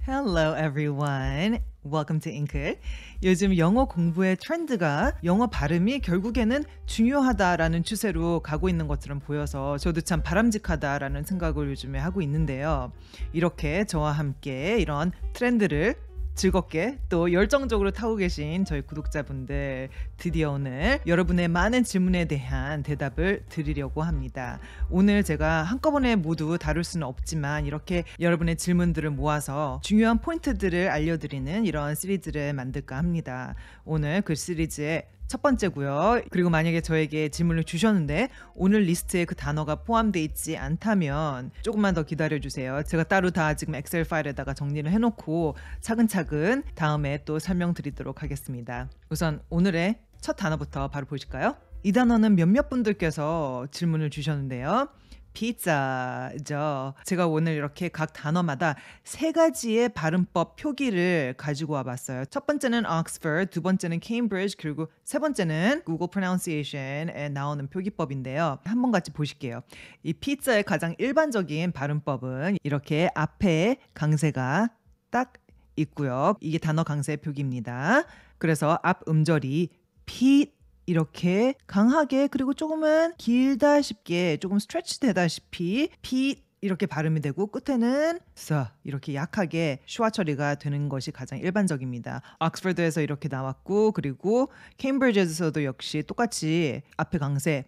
Hello everyone. Welcome to Inkle. 요즘 영어 공부의 트렌드가 영어 발음이 결국에는 중요하다라는 추세로 가고 있는 것처럼 보여서 저도 참 바람직하다라는 생각을 요즘에 하고 있는데요. 이렇게 저와 함께 이런 트렌드를 즐겁게 또 열정적으로 타고 계신 저희 구독자분들, 드디어 오늘 여러분의 많은 질문에 대한 대답을 드리려고 합니다. 오늘 제가 한꺼번에 모두 다룰 수는 없지만 이렇게 여러분의 질문들을 모아서 중요한 포인트들을 알려드리는 이런 시리즈를 만들까 합니다. 오늘 그 시리즈의 첫 번째고요. 그리고 만약에 저에게 질문을 주셨는데 오늘 리스트에 그 단어가 포함되어 있지 않다면 조금만 더 기다려주세요. 제가 따로 다 지금 엑셀 파일에다가 정리를 해놓고 차근차근 다음에 또 설명드리도록 하겠습니다. 우선 오늘의 첫 단어부터 바로 보실까요? 이 단어는 몇몇 분들께서 질문을 주셨는데요. 피자죠. 제가 오늘 이렇게 각 단어마다 세 가지의 발음법 표기를 가지고 와봤어요. 첫 번째는 Oxford, 두 번째는 Cambridge, 그리고 세 번째는 Google Pronunciation에 나오는 표기법인데요. 한번 같이 보실게요. 이 피자의 가장 일반적인 발음법은 이렇게 앞에 강세가 딱 있고요. 이게 단어 강세 표기입니다. 그래서 앞 음절이 피 이렇게 강하게 그리고 조금은 길다쉽게 조금 스트레치 되다시피 피 이렇게 발음이 되고 끝에는 서 이렇게 약하게 슈아 처리가 되는 것이 가장 일반적입니다. 옥스퍼드에서 이렇게 나왔고 그리고 케임브리지에서도 역시 똑같이 앞에 강세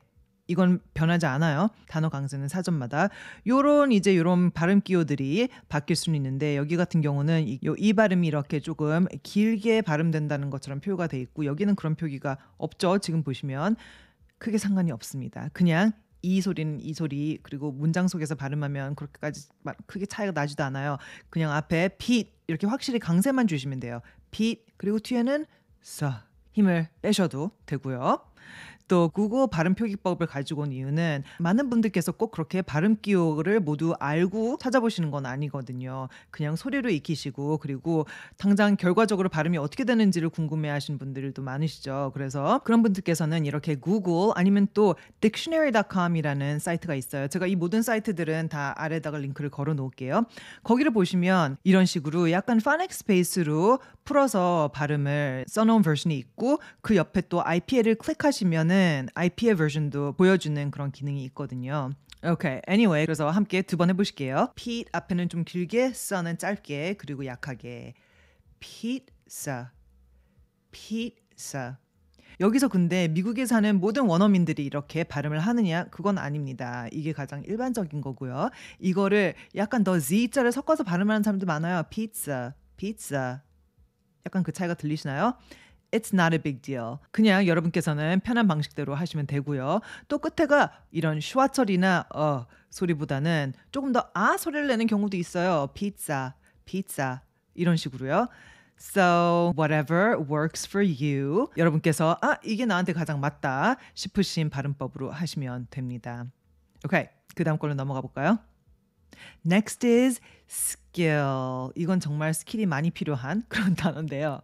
이건 변하지 않아요. 단어 강세는 사전마다 요런 발음 기호들이 바뀔 수는 있는데 여기 같은 경우는 이 발음이 이렇게 조금 길게 발음된다는 것처럼 표가 돼 있고 여기는 그런 표기가 없죠. 지금 보시면 크게 상관이 없습니다. 그냥 이 소리는 이 소리 그리고 문장 속에서 발음하면 그렇게까지 크게 차이가 나지도 않아요. 그냥 앞에 핏 이렇게 확실히 강세만 주시면 돼요. 핏 그리고 뒤에는 서 힘을 빼셔도 되고요. 또 국어 발음 표기법을 가지고 온 이유는 많은 분들께서 꼭 그렇게 발음 기호를 모두 알고 찾아보시는 건 아니거든요. 그냥 소리로 익히시고 그리고 당장 결과적으로 발음이 어떻게 되는지를 궁금해하시는 분들도 많으시죠. 그래서 그런 분들께서는 이렇게 구글 아니면 또 dictionary.com이라는 사이트가 있어요. 제가 이 모든 사이트들은 다 아래다가 링크를 걸어 놓을게요. 거기를 보시면 이런 식으로 약간 파닉 스페이스로 풀어서 발음을 써놓은 버전이 있고 그 옆에 또 IPA를 클릭하시면은 IPA 버전도 보여주는 그런 기능이 있거든요. Okay, anyway, 그래서 함께 두 번 해보실게요. Pete 앞에는 좀 길게, 써는 짧게, 그리고 약하게. Pizza, pizza. 여기서 근데 미국에 사는 모든 원어민들이 이렇게 발음을 하느냐? 그건 아닙니다. 이게 가장 일반적인 거고요. 이거를 약간 더 Z자를 섞어서 발음하는 사람도 많아요. Pizza, pizza. 약간 그 차이가 들리시나요? It's not a big deal. 그냥 여러분께서는 편한 방식대로 하시면 되고요. 또 끝에가 이런 슈아 처리나 소리보다는 조금 더 소리를 내는 경우도 있어요. pizza, pizza 이런 식으로요. So whatever works for you. 여러분께서 이게 나한테 가장 맞다 싶으신 발음법으로 하시면 됩니다. Okay, 그 다음 걸로 넘어가 볼까요? Next is skill. 이건 정말 스킬이 많이 필요한 그런 단어인데요.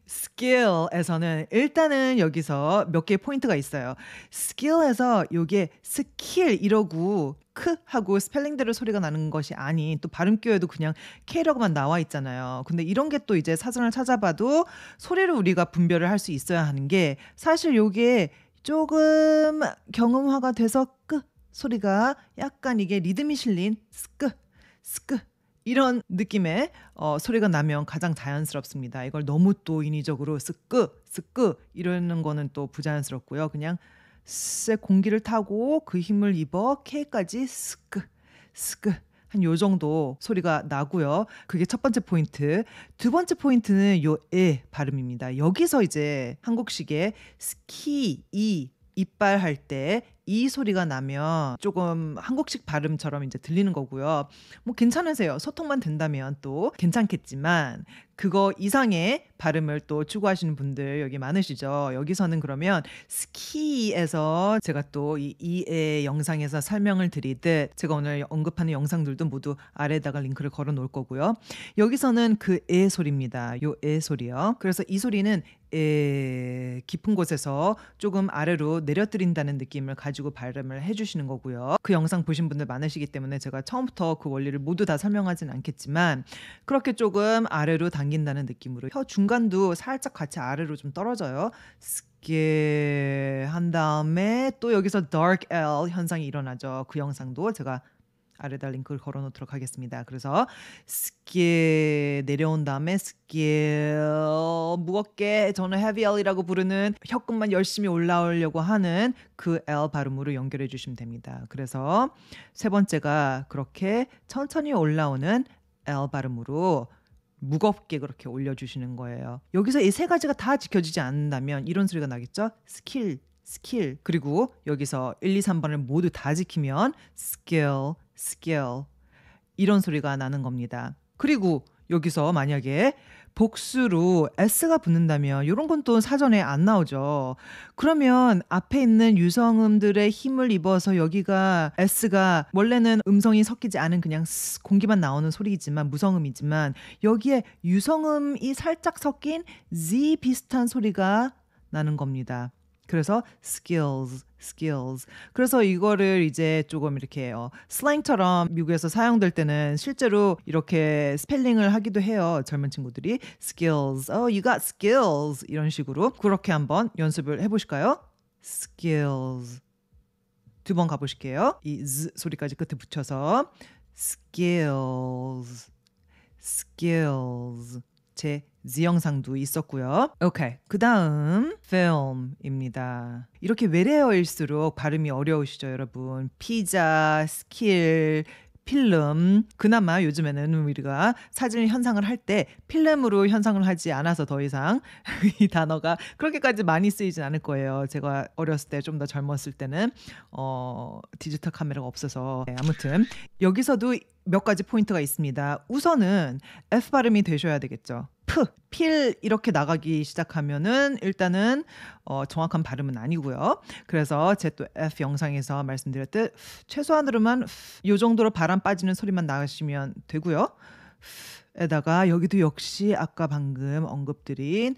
skill에서는 일단은 여기서 몇 개의 포인트가 있어요. skill에서 요게 스킬 이러고 크 하고 스펠링대로 소리가 나는 것이 아닌 또 발음기호에도 그냥 K라고만 나와 있잖아요. 근데 이런 게 또 이제 사전을 찾아봐도 소리를 우리가 분별을 할 수 있어야 하는 게 사실 요게 조금 경음화가 돼서 끄 소리가 약간 이게 리듬이 실린 스끄 스끄 이런 느낌의 소리가 나면 가장 자연스럽습니다. 이걸 너무 또 인위적으로 스끄 이러는 거는 또 부자연스럽고요. 그냥 쎄 공기를 타고 그 힘을 입어 K까지 스끄 한 요 정도 소리가 나고요. 그게 첫 번째 포인트. 두 번째 포인트는 요 에 발음입니다. 여기서 이제 한국식의 스키 이빨 할 때 이 소리가 나면 조금 한국식 발음처럼 이제 들리는 거고요. 뭐 괜찮으세요. 소통만 된다면 또 괜찮겠지만 그거 이상의 발음을 또 추구하시는 분들 여기 많으시죠. 여기서는 그러면 스키에서 제가 또 이의 영상에서 설명을 드리듯 제가 오늘 언급하는 영상들도 모두 아래에다가 링크를 걸어 놓을 거고요. 여기서는 그 에 소리입니다. 요 에 소리요. 그래서 이 소리는 깊은 곳에서 조금 아래로 내려뜨린다는 느낌을 가지고 발음을 해주시는 거고요. 그 영상 보신 분들 많으시기 때문에 제가 처음부터 그 원리를 모두 다 설명하진 않겠지만 그렇게 조금 아래로 당긴다는 느낌으로 혀 중간도 살짝 같이 아래로 좀 떨어져요. 한 다음에 또 여기서 dark L 현상이 일어나죠. 그 영상도 제가 아래다 링크를 걸어놓도록 하겠습니다. 그래서 스킬 내려온 다음에 스킬 무겁게 저는 heavy L이라고 부르는 혀끝만 열심히 올라오려고 하는 그 L 발음으로 연결해 주시면 됩니다. 그래서 세 번째가 그렇게 천천히 올라오는 L 발음으로 무겁게 그렇게 올려주시는 거예요. 여기서 이 세 가지가 다 지켜지지 않는다면 이런 소리가 나겠죠? 스킬 그리고 여기서 1, 2, 3번을 모두 다 지키면 skill 이런 소리가 나는 겁니다. 그리고 여기서 만약에 복수로 S가 붙는다면 이런 건 또 사전에 안 나오죠. 그러면 앞에 있는 유성음들의 힘을 입어서 여기가 S가 원래는 음성이 섞이지 않은 그냥 공기만 나오는 소리이지만 무성음이지만 여기에 유성음이 살짝 섞인 Z 비슷한 소리가 나는 겁니다. 그래서 skills. 그래서 이거를 이제 조금 이렇게 슬랭처럼 미국에서 사용될 때는 실제로 이렇게 스펠링을 하기도 해요. 젊은 친구들이 skills, you got skills 이런 식으로 그렇게 한번 연습을 해보실까요? skills. 두 번 가보실게요. 이 z 소리까지 끝에 붙여서 skills. 제 Z 영상도 있었고요. 오케이. 그 다음 film입니다. 이렇게 외래어일수록 발음이 어려우시죠, 여러분. 피자, 스킬, 필름. 그나마 요즘에는 우리가 사진 현상을 할 때 필름으로 현상을 하지 않아서 더 이상 이 단어가 그렇게까지 많이 쓰이진 않을 거예요. 제가 어렸을 때 좀 더 젊었을 때는 디지털 카메라가 없어서 아무튼 여기서도 몇 가지 포인트가 있습니다. 우선은 F 발음이 되셔야 되겠죠. 필 이렇게 나가기 시작하면은 일단은 정확한 발음은 아니고요. 그래서 제 또 F 영상에서 말씀드렸듯 최소한으로만 이 정도로 바람 빠지는 소리만 나가시면 되고요. 에다가 여기도 역시 아까 방금 언급드린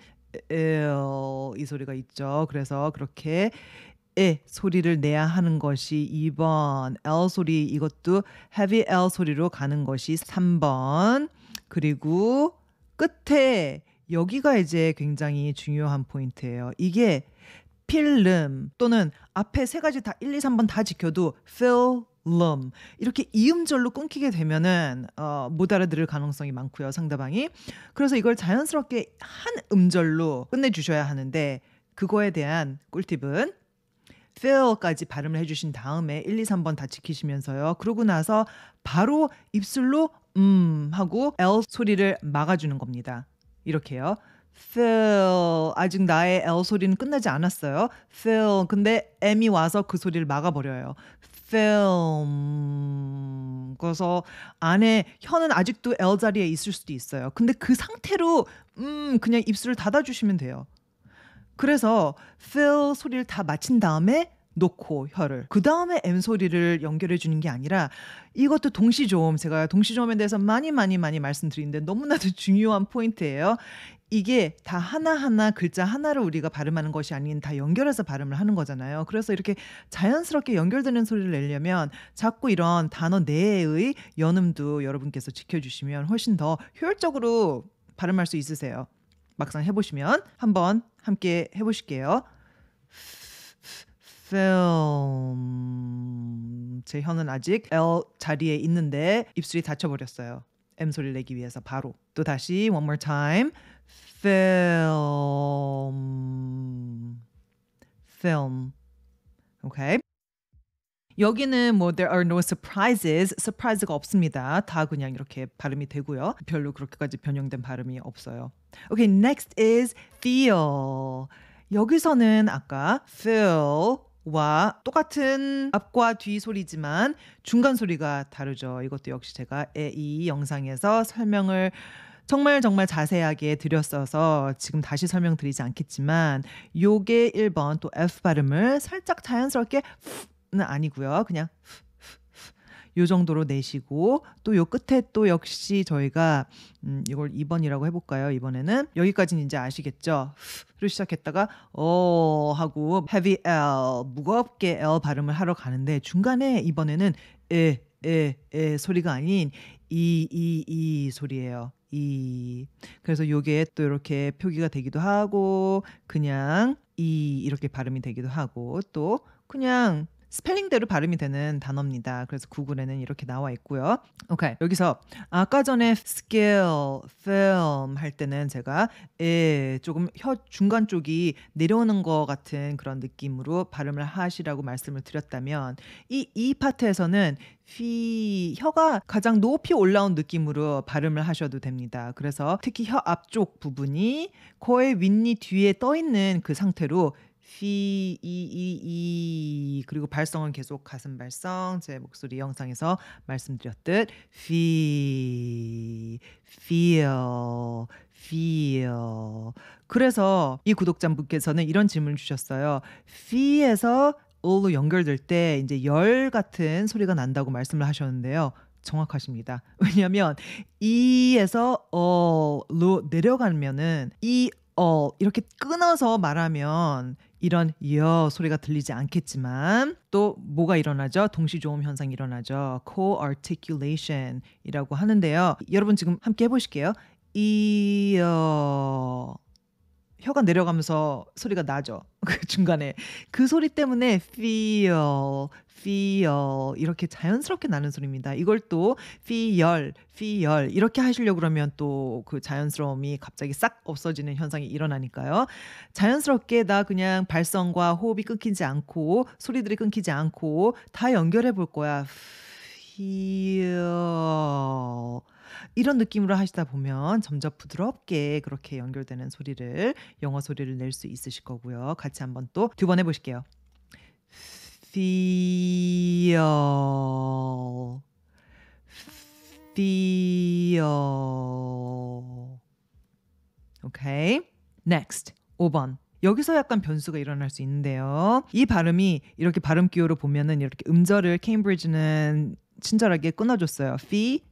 이 소리가 있죠. 그래서 그렇게 소리를 내야 하는 것이 2번, L 소리 이것도 heavy L 소리로 가는 것이 3번. 그리고 끝에 여기가 이제 굉장히 중요한 포인트예요. 이게 필름 또는 앞에 세 가지 다 1, 2, 3번 다 지켜도 film 이렇게 이음절로 끊기게 되면은 못 알아들을 가능성이 많고요. 상대방이. 그래서 이걸 자연스럽게 한 음절로 끝내주셔야 하는데 그거에 대한 꿀팁은 feel까지 발음을 해주신 다음에 1, 2, 3번 다 지키시면서요. 그러고 나서 바로 입술로 하고 L 소리를 막아주는 겁니다. 이렇게요. feel 아직 나의 L 소리는 끝나지 않았어요. feel 근데 M이 와서 그 소리를 막아버려요. film 그래서 안에 혀는 아직도 L 자리에 있을 수도 있어요. 근데 그 상태로 그냥 입술을 닫아주시면 돼요. 그래서 feel 소리를 다 마친 다음에 놓고 혀를 그 다음에 M 소리를 연결해 주는 게 아니라 이것도 동시조음 제가 동시조음에 대해서 많이 말씀드리는데 너무나도 중요한 포인트예요. 이게 다 하나하나 글자 하나를 우리가 발음하는 것이 아닌 다 연결해서 발음을 하는 거잖아요. 그래서 이렇게 자연스럽게 연결되는 소리를 내려면 자꾸 이런 단어 내의 연음도 여러분께서 지켜주시면 훨씬 더 효율적으로 발음할 수 있으세요. 막상 해보시면 한번 함께 해보실게요. film 제 혀는 아직 L 자리에 있는데 입술이 닫혀버렸어요. M 소리를 내기 위해서 바로 또 다시 one more time film okay 여기는 뭐 there are no surprise가 없습니다. 다 그냥 이렇게 발음이 되고요. 별로 그렇게까지 변형된 발음이 없어요. Okay, next is feel. 여기서는 아까 feel와 똑같은 앞과 뒤 소리지만 중간 소리가 다르죠. 이것도 역시 제가 이 영상에서 설명을 정말 자세하게 드렸어서 지금 다시 설명드리지 않겠지만 요게 1번 또 F 발음을 살짝 자연스럽게 는 아니고요. 그냥 요 정도로 내시고 또 요 끝에 또 역시 저희가 이걸 2번이라고 해볼까요? 이번에는 여기까지는 이제 아시겠죠? 를 시작했다가 하고 heavy L 무겁게 L 발음을 하러 가는데 중간에 이번에는 에 소리가 아닌 이 소리예요. 이. 그래서 요게 또 이렇게 표기가 되기도 하고 그냥 이렇게 발음이 되기도 하고 또 그냥 스펠링대로 발음이 되는 단어입니다. 그래서 구글에는 이렇게 나와 있고요. 오케이. 여기서 아까 전에 scale, film 할 때는 제가 조금 혀 중간 쪽이 내려오는 것 같은 그런 느낌으로 발음을 하시라고 말씀을 드렸다면 이 파트에서는 혀가 가장 높이 올라온 느낌으로 발음을 하셔도 됩니다. 그래서 특히 혀 앞쪽 부분이 코의 윗니 뒤에 떠 있는 그 상태로 그리고 발성은 계속 가슴 발성 제 목소리 영상에서 말씀드렸듯 feel 그래서 이 구독자분께서는 이런 질문을 주셨어요. fee에서 어로 연결될 때 이제 열 같은 소리가 난다고 말씀을 하셨는데요. 정확하십니다. 왜냐하면 이에서 어로 내려가면은 이렇게 끊어서 말하면 이런 소리가 들리지 않겠지만 또 뭐가 일어나죠? 동시조음 현상이 일어나죠. co-articulation이라고 하는데요. 여러분 지금 함께 해보실게요. 혀가 내려가면서 소리가 나죠. 그 중간에. 그 소리 때문에 feel 이렇게 자연스럽게 나는 소리입니다. 이걸 또 feel 이렇게 하시려고 그러면 또 그 자연스러움이 갑자기 싹 없어지는 현상이 일어나니까요. 자연스럽게 나 그냥 발성과 호흡이 끊기지 않고 소리들이 끊기지 않고 다 연결해 볼 거야. feel 이런 느낌으로 하시다 보면 점점 부드럽게 그렇게 연결되는 소리를 영어 소리를 낼 수 있으실 거고요. 같이 한번 또 두 번 해보실게요. feel 오케이. next 5번. 여기서 약간 변수가 일어날 수 있는데요. 이 발음이 이렇게 발음 기호로 보면은 이렇게 음절을 케임브리지는 친절하게 끊어줬어요. feeling.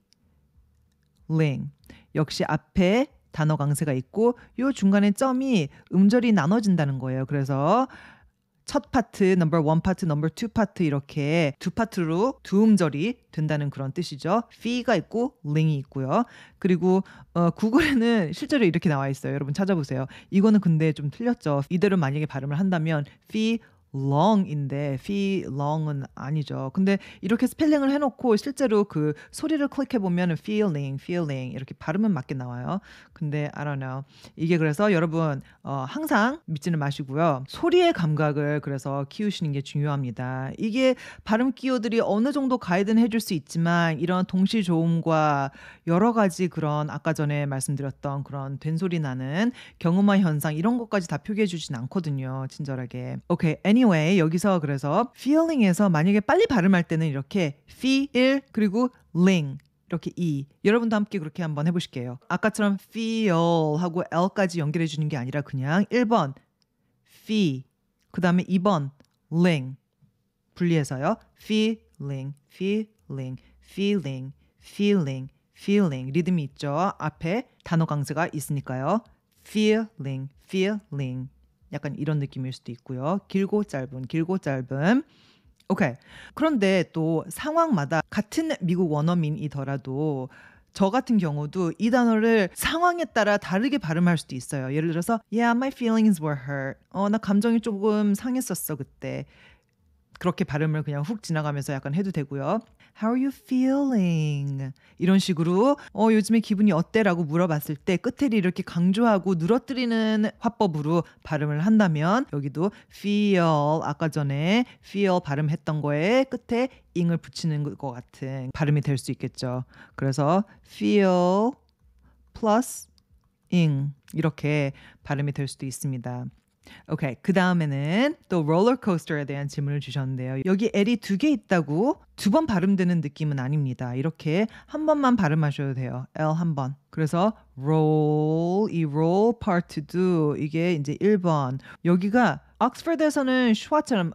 역시 앞에 단어 강세가 있고 요 중간에 점이 음절이 나눠진다는 거예요. 그래서 첫 파트, 넘버 1 파트, 넘버 2 파트 이렇게 두 파트로 두 음절이 된다는 그런 뜻이죠. fee가 있고 ling이 있고요. 그리고 구글에는 실제로 이렇게 나와 있어요. 여러분 찾아보세요. 이거는 근데 좀 틀렸죠. 이대로 만약에 발음을 한다면 long인데 long은 아니죠. 근데 이렇게 스펠링을 해놓고 실제로 그 소리를 클릭해보면 feeling 이렇게 발음은 맞게 나와요. 근데 I don't know. 이게 그래서 여러분 항상 믿지는 마시고요. 소리의 감각을 그래서 키우시는 게 중요합니다. 이게 발음 기호들이 어느 정도 가이드는 해줄 수 있지만 이런 동시조음과 여러 가지 그런 아까 전에 말씀드렸던 그런 된소리 나는 경음화 현상 이런 것까지 다 표기해 주진 않거든요. 친절하게. 오케이. anyway 여기서 그래서 feeling에서 만약에 빨리 발음할 때는 이렇게 feel 그리고 ling 이렇게 여러분도 함께 그렇게 한번 해보실게요. 아까처럼 feel 하고 L까지 연결해 주는 게 아니라 그냥 1번 fee 그 다음에 2번 ling 분리해서요. feeling 리듬이 있죠. 앞에 단어 강세가 있으니까요. feeling 약간 이런 느낌일 수도 있고요. 길고 짧은. 오케이. 그런데 또 상황마다 같은 미국 원어민이더라도 저 같은 경우도 이 단어를 상황에 따라 다르게 발음할 수도 있어요. 예를 들어서 Yeah, my feelings were hurt. 나 감정이 조금 상했었어 그때. 그렇게 발음을 그냥 훅 지나가면서 약간 해도 되고요. How are you feeling? 이런 식으로 요즘에 기분이 어때? 라고 물어봤을 때 끝에를 이렇게 강조하고 늘어뜨리는 화법으로 발음을 한다면 여기도 feel 아까 전에 feel 발음했던 거에 끝에 ing을 붙이는 것 같은 발음이 될 수 있겠죠. 그래서 feel plus ing 이렇게 발음이 될 수도 있습니다. 오케이. 그 다음에는 또 롤러코스터에 대한 질문을 주셨는데요. 여기 L이 2개 있다고 2번 발음되는 느낌은 아닙니다. 이렇게 한 번만 발음하셔도 돼요. L 한 번. 그래서 roll, 이 roll part 2 이게 이제 1번. 여기가 옥스퍼드에서는 슈와처럼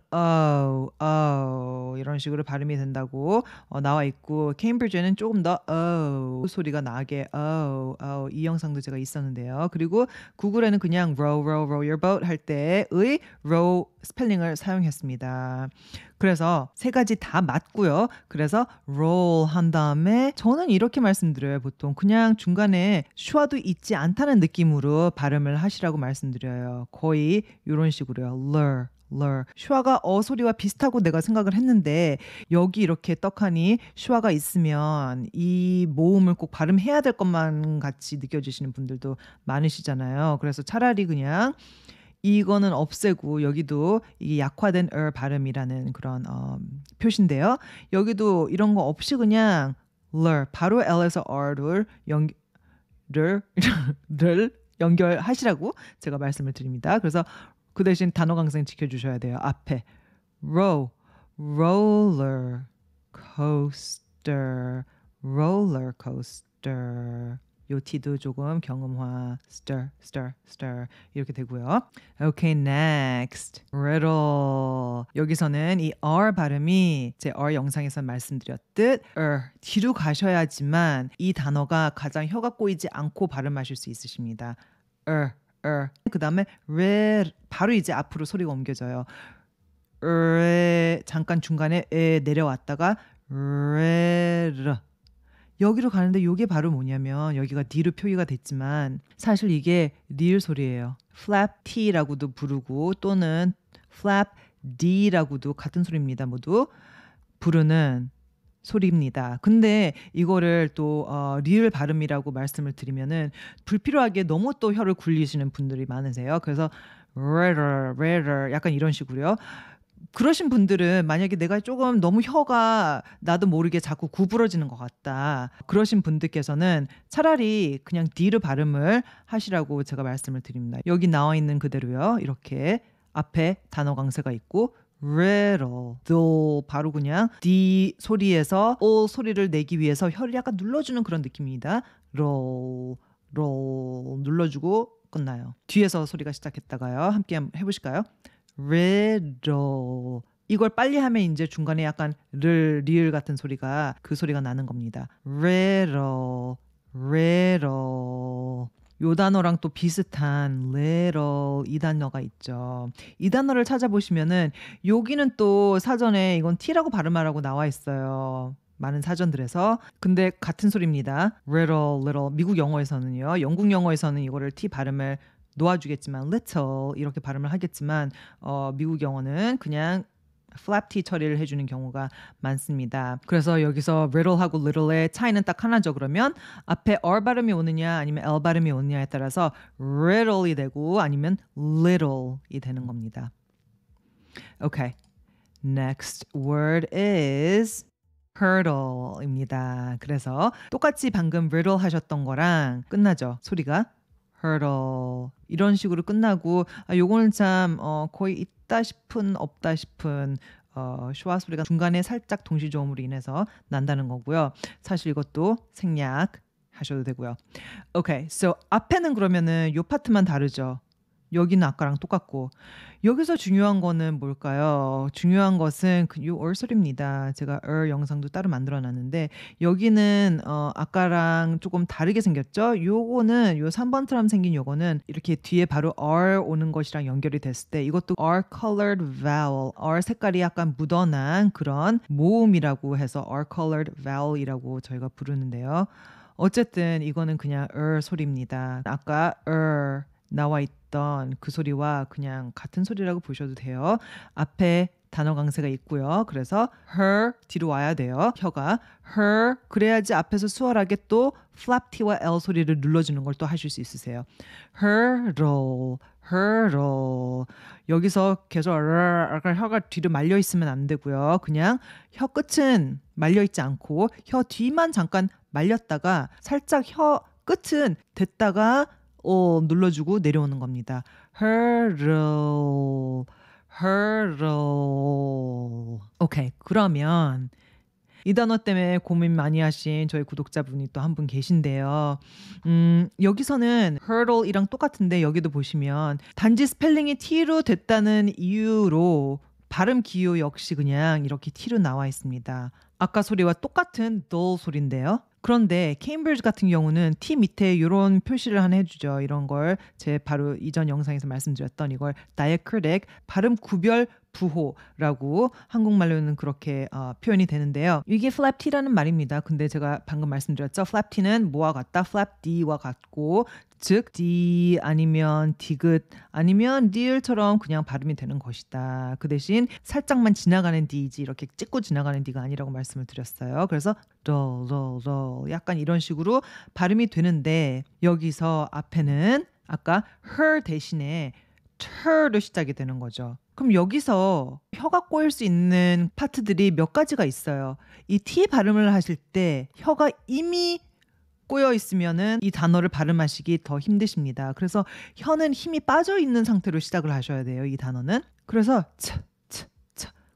이런 식으로 발음이 된다고 나와 있고 케임브리지에는 조금 더 소리가 나게 이 영상도 제가 있었는데요. 그리고 구글에는 그냥 row your boat 할 때의 row 스펠링을 사용했습니다. 그래서 세 가지 다 맞고요. 그래서 roll 한 다음에 저는 이렇게 말씀드려요. 보통 그냥 중간에 슈와도 있지 않다는 느낌으로 발음을 하시라고 말씀드려요. 거의 이런 식으로요. lur. 슈와가 소리와 비슷하고 내가 생각을 했는데 여기 이렇게 떡하니 슈와가 있으면 이 모음을 꼭 발음해야 될 것만 같이 느껴지시는 분들도 많으시잖아요. 그래서 차라리 그냥 이거는 없애고 여기도 이게 약화된 발음이라는 그런 표시인데요. 여기도 이런 거 없이 그냥 lur 바로 L에서 R를 연결하시라고 제가 말씀을 드립니다. 그래서 그 대신 단어 강생 지켜주셔야 돼요. 앞에 roller coaster 요 T도 조금 경음화 stir 이렇게 되고요. Okay, next. riddle. 여기서는 이 R 발음이 제 R 영상에서 말씀드렸듯 뒤로 가셔야지만 이 단어가 가장 혀가 꼬이지 않고 발음하실 수 있으십니다. 그 다음에 바로 이제 앞으로 소리가 옮겨져요. 잠깐 중간에 내려왔다가 여기로 가는데 이게 바로 뭐냐면 여기가 D로 표기가 됐지만 사실 이게 리을 소리예요. flap T라고도 부르고 또는 flap D라고도 같은 소리입니다. 모두 부르는 소리입니다. 근데 이거를 또 리을 발음이라고 말씀을 드리면은 불필요하게 너무 또 혀를 굴리시는 분들이 많으세요. 그래서 약간 이런 식으로요. 그러신 분들은 만약에 내가 조금 너무 혀가 나도 모르게 자꾸 구부러지는 것 같다. 그러신 분들께서는 차라리 그냥 D로 발음을 하시라고 제가 말씀을 드립니다. 여기 나와 있는 그대로요. 이렇게 앞에 단어 강세가 있고 riddle 바로 그냥 D 소리에서 O 소리를 내기 위해서 혀를 약간 눌러주는 그런 느낌입니다. roll 눌러주고 끝나요. 뒤에서 소리가 시작했다가요. 함께 한번 해보실까요? riddle. 이걸 빨리 하면 이제 중간에 약간 리을 같은 소리가 그 소리가 나는 겁니다. riddle. 요 단어랑 또 비슷한 little 이 단어가 있죠. 이 단어를 찾아보시면은 여기는 또 사전에 이건 T라고 발음하라고 나와 있어요. 많은 사전들에서. 근데 같은 소리입니다. little. 미국 영어에서는요. 영국 영어에서는 이거를 T 발음을 놓아주겠지만 little 이렇게 발음을 하겠지만 미국 영어는 그냥 flap T 처리를 해주는 경우가 많습니다. 그래서 여기서 riddle하고 little의 차이는 딱 하나죠. 그러면 앞에 R 발음이 오느냐 아니면 L 발음이 오느냐에 따라서 riddle이 되고 아니면 little이 되는 겁니다. Okay. Next word is hurdle입니다. 그래서 똑같이 방금 riddle 하셨던 거랑 끝나죠. 소리가 hurdle 이런 식으로 끝나고 요거는 참 거의 있다 싶은 없다 싶은 슈와 소리가 중간에 살짝 동시조음으로 인해서 난다는 거고요. 사실 이것도 생략하셔도 되고요. Okay, so 앞에는 그러면은 요 파트만 다르죠. 여기는 아까랑 똑같고 여기서 중요한 거는 뭘까요? 중요한 것은 요 얼소리입니다. 제가 영상도 따로 만들어놨는데 여기는 아까랑 조금 다르게 생겼죠? 요거는 요 3번처럼 생긴 요거는 이렇게 뒤에 바로 R 오는 것이랑 연결이 됐을 때 이것도 R colored vowel, R 색깔이 약간 묻어난 그런 모음이라고 해서 R colored vowel이라고 저희가 부르는데요. 어쨌든 이거는 그냥 소리입니다. 아까 나와 있던 그 소리와 그냥 같은 소리라고 보셔도 돼요. 앞에 단어 강세가 있고요. 그래서 her 뒤로 와야 돼요. 혀가 her 그래야지 앞에서 수월하게 또 flap T와 L 소리를 눌러주는 걸 또 하실 수 있으세요. hurdle 여기서 계속 혀가 뒤로 말려 있으면 안 되고요. 그냥 혀 끝은 말려 있지 않고 혀 뒤만 잠깐 말렸다가 살짝 혀 끝은 됐다가 눌러주고 내려오는 겁니다. hurdle. 오케이. 그러면 이 단어 때문에 고민 많이 하신 저희 구독자분이 또 한 분 계신데요. 여기서는 hurdle이랑 똑같은데 여기도 보시면 단지 스펠링이 T로 됐다는 이유로 발음 기호 역시 그냥 이렇게 T로 나와 있습니다. 아까 소리와 똑같은 dull 소리인데요. 그런데 케임브리지 같은 경우는 T 밑에 이런 표시를 하나 해주죠. 이런 걸 제 바로 이전 영상에서 말씀드렸던 이걸 diacritic 발음 구별 부호라고 한국말로는 그렇게 표현이 되는데요. 이게 flap T라는 말입니다. 근데 제가 방금 말씀드렸죠. flap T는 뭐와 같다? flap D와 같고 즉 D 아니면 디귿 아니면 D처럼 그냥 발음이 되는 것이다. 그 대신 살짝만 지나가는 D지 이렇게 찍고 지나가는 D가 아니라고 말씀을 드렸어요. 그래서 약간 이런 식으로 발음이 되는데 여기서 앞에는 아까 her 대신에 ter로 시작이 되는 거죠. 그럼 여기서 혀가 꼬일 수 있는 파트들이 몇 가지가 있어요. 이 T 발음을 하실 때 혀가 이미 꼬여 있으면은 이 단어를 발음하시기 더 힘드십니다. 그래서 혀는 힘이 빠져 있는 상태로 시작을 하셔야 돼요. 이 단어는. 그래서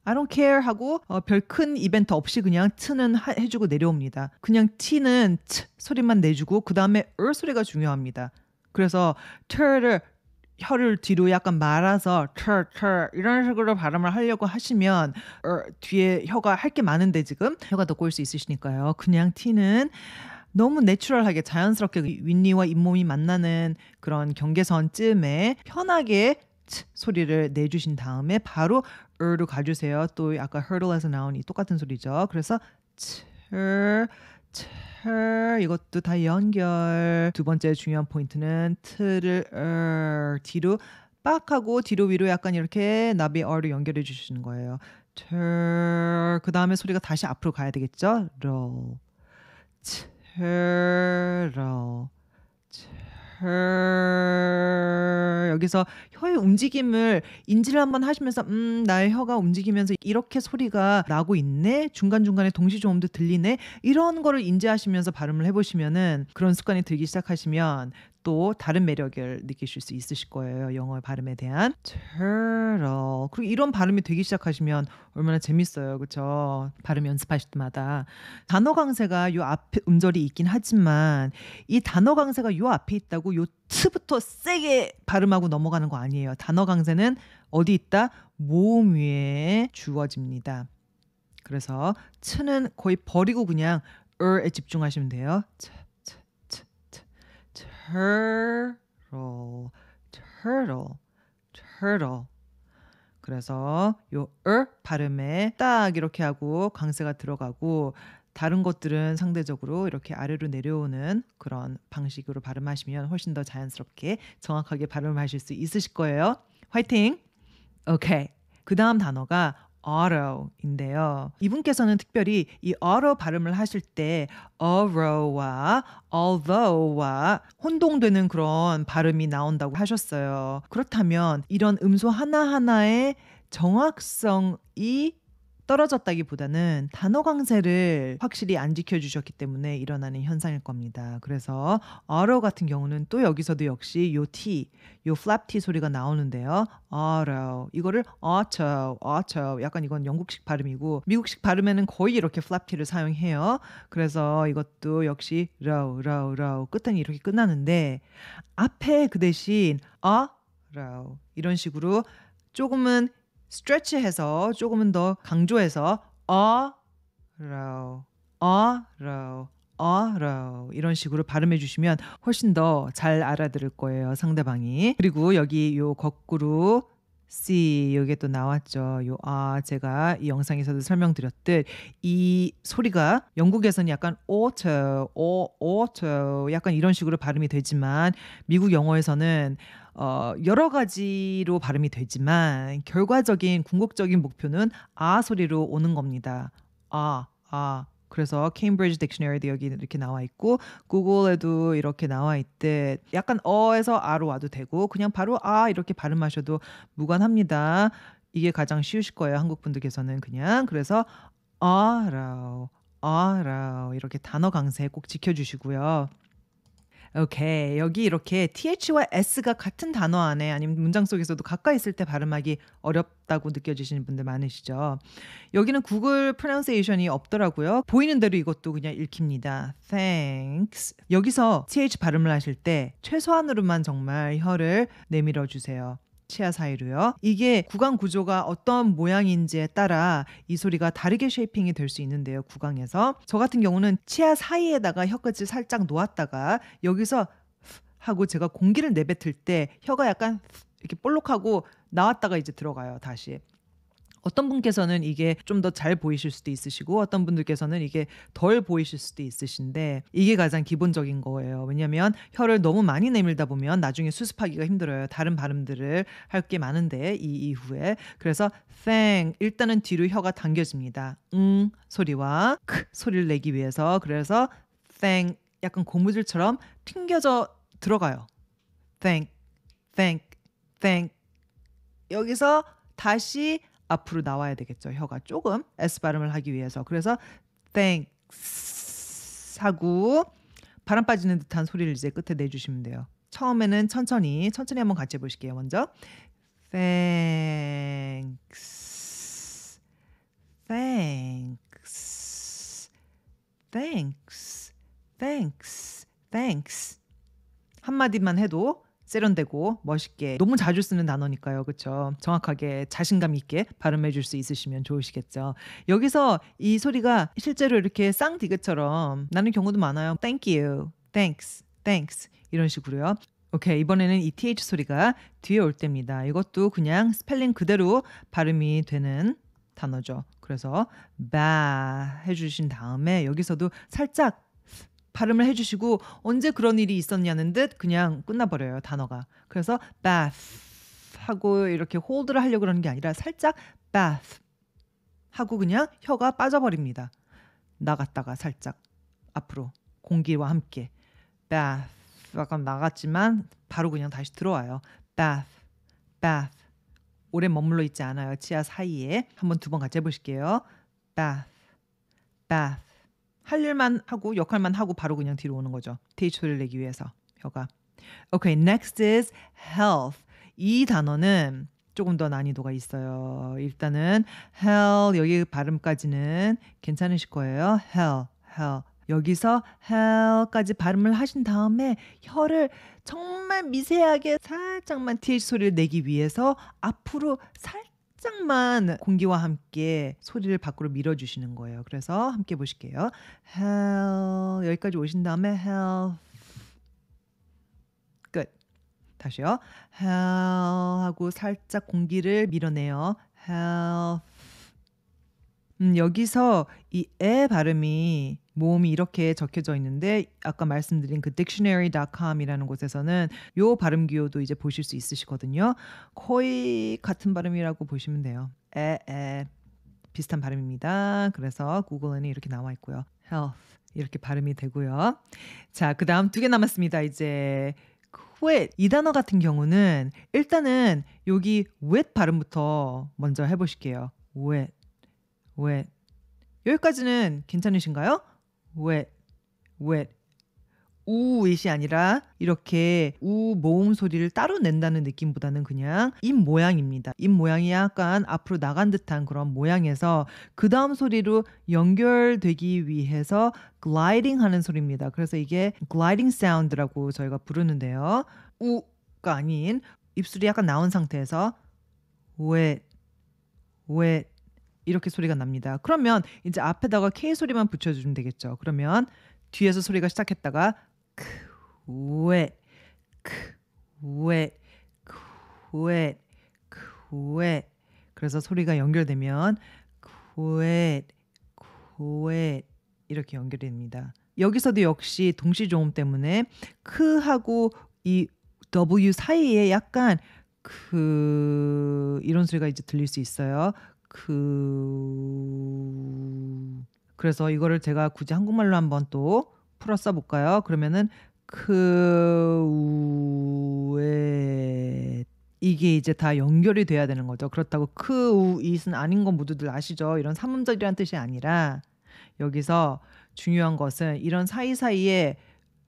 I don't care 하고 별 큰 이벤트 없이 그냥 트는 해주고 내려옵니다. 그냥 T는 트 소리만 내주고 그 다음에 소리가 중요합니다. 그래서 t를 혀를 뒤로 약간 말아서 이런 식으로 발음을 하려고 하시면 뒤에 혀가 할 게 많은데 지금 혀가 더 꼬일 수 있으시니까요. 그냥 T는 너무 내추럴하게 자연스럽게 윗니와 잇몸이 만나는 그런 경계선쯤에 편하게 소리를 내주신 다음에 바로 로 가주세요. 또 아까 hurdle에서 나온 이 똑같은 소리죠. 그래서 이것도 다 연결. 두 번째 중요한 포인트는 트를 뒤로 빡 하고 뒤로 위로 약간 이렇게 나비 어로 연결해 주시는 거예요. 그 다음에 소리가 다시 앞으로 가야 되겠죠. 여기서 혀의 움직임을 인지를 한번 하시면서 나의 혀가 움직이면서 이렇게 소리가 나고 있네. 중간중간에 동시조음도 들리네. 이런 거를 인지하시면서 발음을 해보시면은 그런 습관이 들기 시작하시면 또 다른 매력을 느끼실 수 있으실 거예요. 영어 발음에 대한 turtle. 그리고 이런 발음이 되기 시작하시면 얼마나 재밌어요. 그렇죠? 발음 연습하실 때마다 단어 강세가 요 앞에 음절이 있긴 하지만 이 단어 강세가 요 앞에 있다고 요 트부터 세게 발음하고 넘어가는 거 아니에요. 단어 강세는 어디 있다? 모음 위에 주어집니다. 그래서 트는 거의 버리고 그냥 에 집중하시면 돼요. turtle. 그래서 요 발음에 딱 이렇게 하고 강세가 들어가고 다른 것들은 상대적으로 이렇게 아래로 내려오는 그런 방식으로 발음하시면 훨씬 더 자연스럽게 정확하게 발음하실 수 있으실 거예요. 화이팅! 오케이. 그 다음 단어가 auto인데요. 이분께서는 특별히 이 auto 발음을 하실 때 auro와 although와 혼동되는 그런 발음이 나온다고 하셨어요. 그렇다면 이런 음소 하나하나의 정확성이 떨어졌다기보다는 단어 강세를 확실히 안 지켜주셨기 때문에 일어나는 현상일 겁니다. 그래서 auto 같은 경우는 또 여기서도 역시 요 T, 요 flap T 소리가 나오는데요. auto, 이거를 auto, 약간 이건 영국식 발음이고 미국식 발음에는 거의 이렇게 flap T를 사용해요. 그래서 이것도 역시 row, 끝은 이렇게 끝나는데 앞에 그 대신 row 이런 식으로 조금은 stretch해서 조금은 더 강조해서 row 이런 식으로 발음해 주시면 훨씬 더 잘 알아들을 거예요, 상대방이. 그리고 여기 요 거꾸로 C 여기에 또 나왔죠. 요 제가 이 영상에서도 설명드렸듯 이 소리가 영국에서는 약간 auto 약간 이런 식으로 발음이 되지만 미국 영어에서는 여러 가지로 발음이 되지만 결과적인 궁극적인 목표는 소리로 오는 겁니다. 그래서 케임브리지 딕셔너리도 여기 이렇게 나와 있고 구글에도 이렇게 나와 있듯 약간 어에서 아로 와도 되고 그냥 바로 이렇게 발음하셔도 무관합니다. 이게 가장 쉬우실 거예요. 한국 분들께서는 그냥. 그래서 라우 이렇게 단어 강세 꼭 지켜주시고요. 오케이. 여기 이렇게 th와 s가 같은 단어 안에 아니면 문장 속에서도 가까이 있을 때 발음하기 어렵다고 느껴지시는 분들 많으시죠. 여기는 구글 pronunciation이 없더라고요. 보이는 대로 이것도 그냥 읽힙니다. Thanks. 여기서 th 발음을 하실 때 최소한으로만 정말 혀를 내밀어 주세요. 치아 사이로요. 이게 구강 구조가 어떤 모양인지에 따라 이 소리가 다르게 쉐이핑이 될 수 있는데요. 구강에서. 저 같은 경우는 치아 사이에다가 혀끝을 살짝 놓았다가 여기서 하고 제가 공기를 내뱉을 때 혀가 약간 이렇게 볼록하고 나왔다가 이제 들어가요. 다시. 어떤 분께서는 이게 좀 더 잘 보이실 수도 있으시고 어떤 분들께서는 이게 덜 보이실 수도 있으신데 이게 가장 기본적인 거예요. 왜냐하면 혀를 너무 많이 내밀다 보면 나중에 수습하기가 힘들어요. 다른 발음들을 할 게 많은데 이 이후에. 그래서 thank 일단은 뒤로 혀가 당겨집니다. 소리와 크 소리를 내기 위해서. 그래서 thank 약간 고무줄처럼 튕겨져 들어가요. thank, thank, thank. 여기서 다시 앞으로 나와야 되겠죠. 혀가 조금 S 발음을 하기 위해서. 그래서 thanks 하고 바람 빠지는 듯한 소리를 이제 끝에 내주시면 돼요. 처음에는 천천히 한번 같이 해보실게요. 먼저 thanks, thanks, thanks, thanks, thanks. 한마디만 해도 세련되고 멋있게 너무 자주 쓰는 단어니까요. 그렇죠? 정확하게 자신감 있게 발음해 줄 수 있으시면 좋으시겠죠. 여기서 이 소리가 실제로 이렇게 쌍디귿처럼 나는 경우도 많아요. Thank you, thanks, thanks 이런 식으로요. 오케이, 이번에는 이 th 소리가 뒤에 올 때입니다. 이것도 그냥 스펠링 그대로 발음이 되는 단어죠. 그래서 바 해주신 다음에 여기서도 살짝 발음을 해주시고 언제 그런 일이 있었냐는 듯 그냥 끝나버려요. 단어가. 그래서 bath 하고 이렇게 홀드를 하려고 그러는 게 아니라 살짝 bath 하고 그냥 혀가 빠져버립니다. 나갔다가 살짝 앞으로 공기와 함께 bath 약간 나갔지만 바로 그냥 다시 들어와요. bath, bath 오래 머물러 있지 않아요. 치아 사이에. 한번 두 번 같이 해보실게요. bath, bath 할 일만 하고 역할만 하고 바로 그냥 뒤로 오는 거죠. th 소리를 내기 위해서 혀가. Okay, next is health. 이 단어는 조금 더 난이도가 있어요. 일단은 hell 여기 발음까지는 괜찮으실 거예요. hell, hell. 여기서 hell까지 발음을 하신 다음에 혀를 정말 미세하게 살짝만 th 소리를 내기 위해서 앞으로 살짝만 공기와 함께 소리를 밖으로 밀어주시는 거예요. 그래서 함께 보실게요. hell 여기까지 오신 다음에 hell 끝. 다시요. hell 하고 살짝 공기를 밀어내요. hell 여기서 이 에 발음이 모음이 이렇게 적혀져 있는데 아까 말씀드린 그 dictionary.com이라는 곳에서는 요 발음 기호도 이제 보실 수 있으시거든요. 거의 같은 발음이라고 보시면 돼요. 에 비슷한 발음입니다. 그래서 구글에는 이렇게 나와 있고요. health 이렇게 발음이 되고요. 자, 그다음 2개 남았습니다. 이제 quit 이 단어 같은 경우는 일단은 여기 with 발음부터 먼저 해보실게요. with 여기까지는 괜찮으신가요? wet 우잇이 아니라 이렇게 우 모음 소리를 따로 낸다는 느낌보다는 그냥 입 모양입니다. 입 모양이 약간 앞으로 나간 듯한 그런 모양에서 그 다음 소리로 연결되기 위해서 gliding 하는 소리입니다. 그래서 이게 gliding sound라고 저희가 부르는데요. 우가 아닌 입술이 약간 나온 상태에서 wet 이렇게 소리가 납니다. 그러면 이제 앞에다가 K 소리만 붙여주면 되겠죠. 그러면 뒤에서 소리가 시작했다가 wet 그래서 소리가 연결되면 wet 이렇게 연결됩니다. 여기서도 역시 동시조음 때문에 크하고 이 W 사이에 약간 이런 소리가 이제 들릴 수 있어요. 그래서 이거를 제가 굳이 한국말로 한번 또 풀어 써볼까요? 그러면은 이게 이제 다 연결이 돼야 되는 거죠. 그렇다고 it은 아닌 건 모두들 아시죠? 이런 삼음절이란 뜻이 아니라 여기서 중요한 것은 이런 사이사이에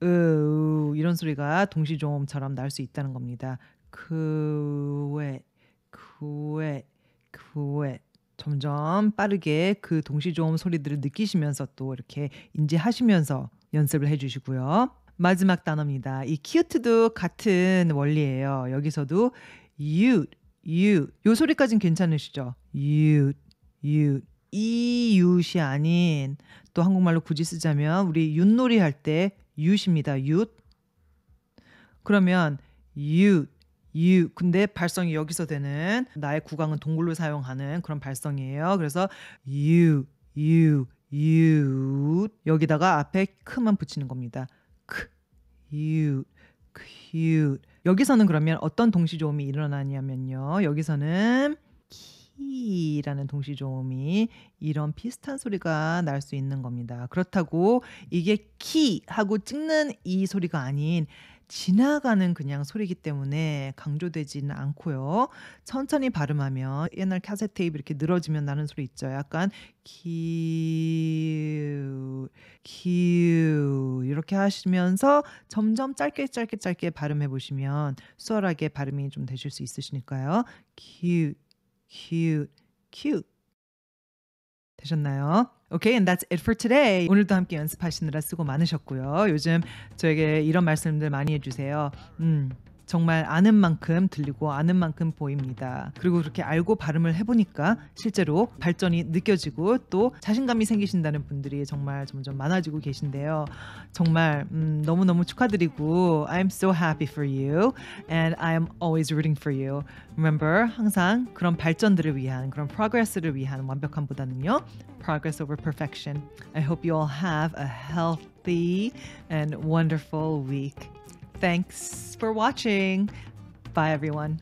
이런 소리가 동시조음처럼 날 수 있다는 겁니다. quiet, quiet, quiet. 점점 빠르게 그 동시조음 소리들을 느끼시면서 또 이렇게 인지하시면서 연습을 해주시고요. 마지막 단어입니다. 이 cute도 같은 원리예요. 여기서도 you'd, you'd. 요 소리까지는 괜찮으시죠? you'd, you'd. 이 you'이 아닌 또 한국말로 굳이 쓰자면 우리 윷놀이 할 때 you'입니다. you'd. 그러면 you'd, you. 근데 발성이 여기서 되는 나의 구강은 동굴로 사용하는 그런 발성이에요. 그래서 you, you, you. 여기다가 앞에 크만 붙이는 겁니다. cute, cute. 여기서는 그러면 어떤 동시조음이 일어나냐면요. 여기서는 키라는 동시조음이 이런 비슷한 소리가 날 수 있는 겁니다. 그렇다고 이게 키 하고 찍는 이 소리가 아닌 지나가는 그냥 소리이기 때문에 강조되지는 않고요. 천천히 발음하면 옛날 카세트 테이프 이렇게 늘어지면 나는 소리 있죠. 약간 cute, cute 이렇게 하시면서 점점 짧게 발음해 보시면 수월하게 발음이 좀 되실 수 있으시니까요. cute, cute, cute. 되셨나요? Okay, and that's it for today. 오늘도 함께 연습하시느라 수고 많으셨고요. 요즘 저에게 이런 말씀들 많이 해주세요. 정말 아는 만큼 들리고 아는 만큼 보입니다. 그리고 그렇게 알고 발음을 해보니까 실제로 발전이 느껴지고 또 자신감이 생기신다는 분들이 정말 점점 많아지고 계신데요. 정말 너무너무 축하드리고 I'm so happy for you and I'm always rooting for you. Remember, 항상 그런 발전들을 위한 그런 progress를 위한 완벽함보다는요. Progress over perfection. I hope you all have a healthy and wonderful week. Thanks for watching. Bye, everyone.